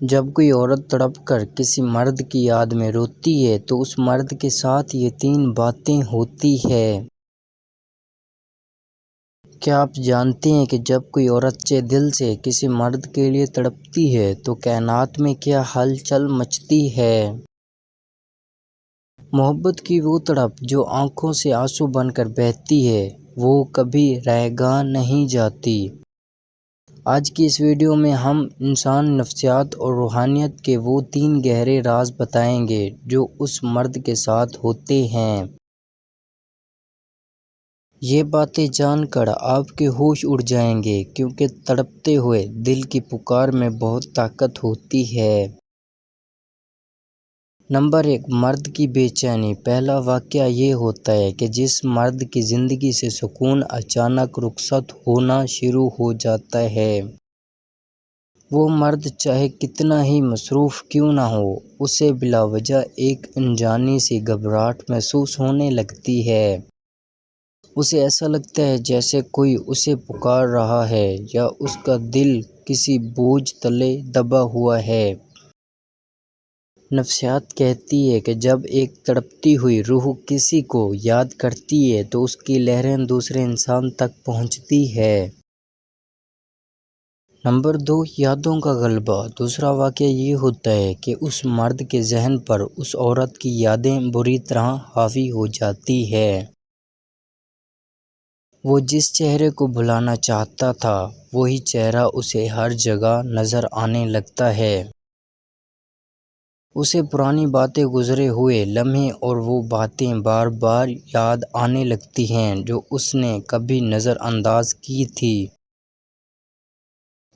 جب کوئی عورت تڑپ کر کسی مرد کی یاد میں روتی ہے تو اس مرد کے ساتھ یہ 3 باتیں ہوتی ہے۔ کیا آپ جانتے ہیں کہ جب کوئی عورت سچے دل سے کسی مرد کے لیے تڑپتی ہے تو کائنات میں کیا ہلچل مچتی ہے؟ محبت کی وہ تڑپ جو آنکھوں سے آنسو بن کر بہتی ہے، وہ کبھی رہ گاہ نہیں جاتی۔ آج کی اس ویڈیو میں ہم انسان نفسیات اور روحانیت کے وہ 3 گہرے راز بتائیں گے جو اس مرد کے ساتھ ہوتے ہیں۔ یہ باتیں جان کر آپ کے ہوش اڑ جائیں گے کیونکہ تڑپتے ہوئے دل کی پکار میں بہت طاقت ہوتی ہے۔ نمبر 1، مرد کی بے چینی۔ پہلا واقعہ یہ ہوتا ہے کہ جس مرد کی زندگی سے سکون اچانک رخصت ہونا شروع ہو جاتا ہے، وہ مرد چاہے کتنا ہی مصروف کیوں نہ ہو، اسے بلا وجہ ایک انجانی سی گھبراہٹ محسوس ہونے لگتی ہے۔ اسے ایسا لگتا ہے جیسے کوئی اسے پکار رہا ہے یا اس کا دل کسی بوجھ تلے دبا ہوا ہے۔ نفسیات کہتی ہے کہ جب ایک تڑپتی ہوئی روح کسی کو یاد کرتی ہے تو اس کی لہریں دوسرے انسان تک پہنچتی ہے۔ نمبر 2، یادوں کا غلبہ۔ دوسرا واقعہ یہ ہوتا ہے کہ اس مرد کے ذہن پر اس عورت کی یادیں بری طرح حاوی ہو جاتی ہیں۔ وہ جس چہرے کو بھلانا چاہتا تھا، وہی چہرہ اسے ہر جگہ نظر آنے لگتا ہے۔ اسے پرانی باتیں، گزرے ہوئے لمحے اور وہ باتیں بار بار یاد آنے لگتی ہیں جو اس نے کبھی نظر انداز کی تھیں۔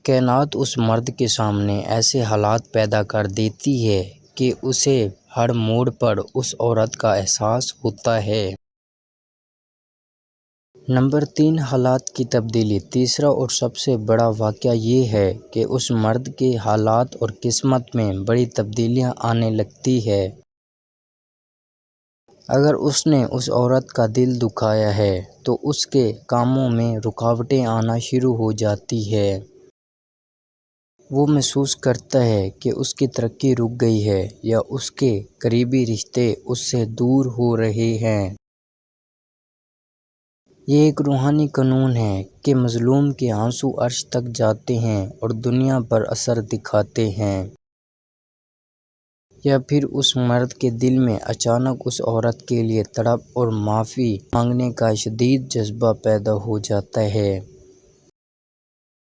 کائنات اس مرد کے سامنے ایسے حالات پیدا کر دیتی ہے کہ اسے ہر موڑ پر اس عورت کا احساس ہوتا ہے۔ نمبر 3، حالات کی تبدیلی۔ تیسرا اور سب سے بڑا واقعہ یہ ہے کہ اس مرد کے حالات اور قسمت میں بڑی تبدیلیاں آنے لگتی ہیں۔ اگر اس نے اس عورت کا دل دکھایا ہے تو اس کے کاموں میں رکاوٹیں آنا شروع ہو جاتی ہیں۔ وہ محسوس کرتا ہے کہ اس کی ترقی رک گئی ہے یا اس کے قریبی رشتے اس سے دور ہو رہے ہیں۔ یہ ایک روحانی قانون ہے کہ مظلوم کے آنسو عرش تک جاتے ہیں اور دنیا پر اثر دکھاتے ہیں۔ یا پھر اس مرد کے دل میں اچانک اس عورت کے لیے تڑپ اور معافی مانگنے کا شدید جذبہ پیدا ہو جاتا ہے۔